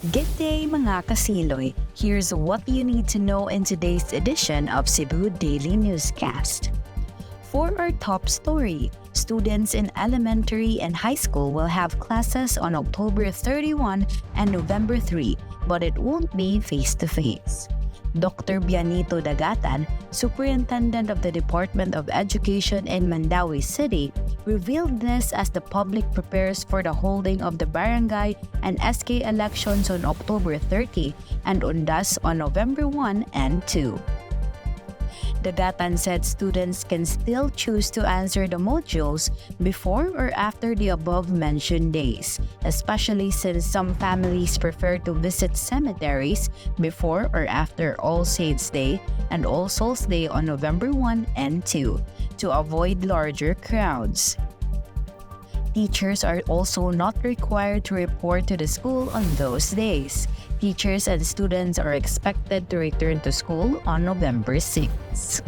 Good day mga kasiloy! Here's what you need to know in today's edition of Cebu Daily Newscast. For our top story, students in elementary and high school will have classes on October 31 and November 3, but it won't be face-to-face. Dr. Bianito Dagatan, Superintendent of the Department of Education in Mandaue City, revealed this as the public prepares for the holding of the Barangay and SK Elections on October 30 and Undas on November 1 and 2. Dagatan said students can still choose to answer the modules before or after the above-mentioned days, especially since some families prefer to visit cemeteries before or after All Saints' Day and All Souls' Day on November 1 and 2 to avoid larger crowds. Teachers are also not required to report to the school on those days. Teachers and students are expected to return to school on November 6.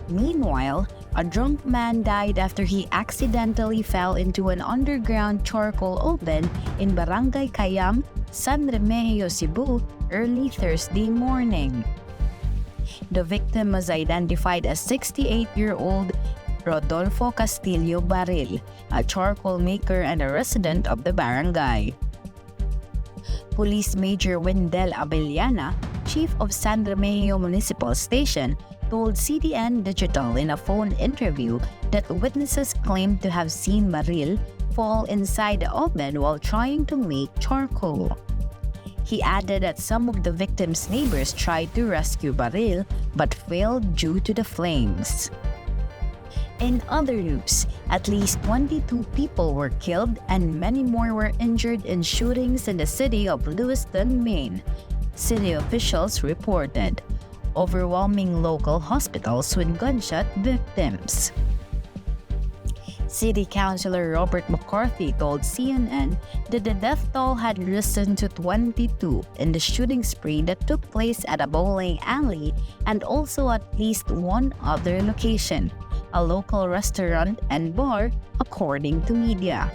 Meanwhile, a drunk man died after he accidentally fell into an underground charcoal oven in Barangay Cayam, San Remigio, Cebu, early Thursday morning. The victim was identified as 68-year-old Rodolfo Castillo Baril, a charcoal maker and a resident of the barangay. Police Major Wendell Abellana, chief of San Remigio Municipal Station, told CDN Digital in a phone interview that witnesses claimed to have seen Baril fall inside the oven while trying to make charcoal. He added that some of the victim's neighbors tried to rescue Baril but failed due to the flames. In other news, at least 22 people were killed and many more were injured in shootings in the city of Lewiston, Maine, city officials reported. Overwhelming local hospitals with gunshot victims. City Councilor Robert McCarthy told CNN that the death toll had risen to 22 in the shooting spree that took place at a bowling alley and also at least one other location, a local restaurant and bar, according to media.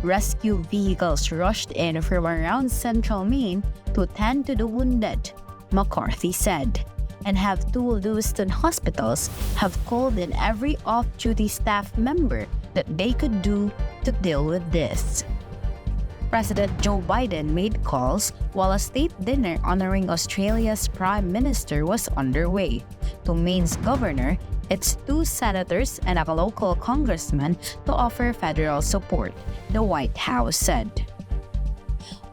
Rescue vehicles rushed in from around central Maine to tend to the wounded, McCarthy said, and have two Lewiston hospitals have called in every off-duty staff member that they could do to deal with this. President Joe Biden made calls while a state dinner honoring Australia's Prime Minister was underway. To Maine's governor, its two senators and a local congressman to offer federal support, the White House said.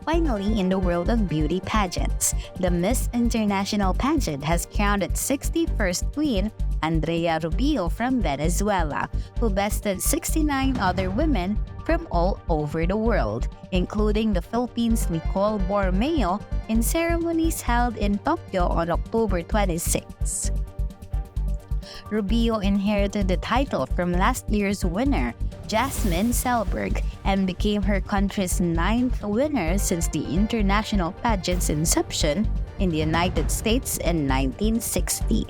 Finally, in the world of beauty pageants, the Miss International pageant has crowned its 61st queen, Andrea Rubio from Venezuela, who bested 69 other women from all over the world, including the Philippines' Nicole Borromeo, in ceremonies held in Tokyo on October 26. Rubio inherited the title from last year's winner, Jasmine Selberg, and became her country's 9th winner since the international pageant's inception in the United States in 1960.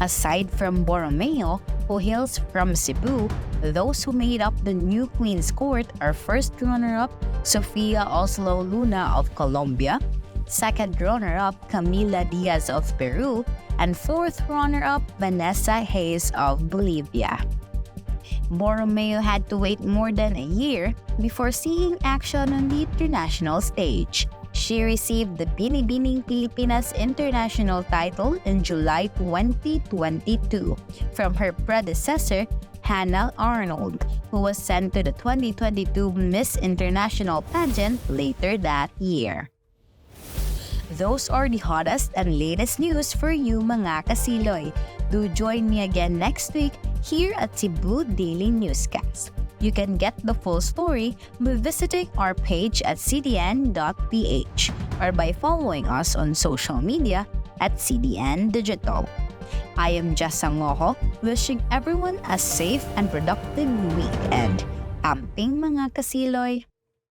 Aside from Borromeo, who hails from Cebu, those who made up the new Queen's Court are first runner-up Sofia Oslo Luna of Colombia, second runner-up Camila Diaz of Peru, and fourth runner-up Vanessa Hayes of Bolivia. Borromeo had to wait more than a year before seeing action on the international stage. She received the Binibining Pilipinas International title in July 2022 from her predecessor, Hannah Arnold, who was sent to the 2022 Miss International pageant later that year. Those are the hottest and latest news for you mga kasiloy. Do join me again next week here at Cebu Daily Newscast. You can get the full story by visiting our page at cdn.ph or by following us on social media at CDN Digital. I am Jessa Ngoho, wishing everyone a safe and productive weekend. Amping mga kasiloy!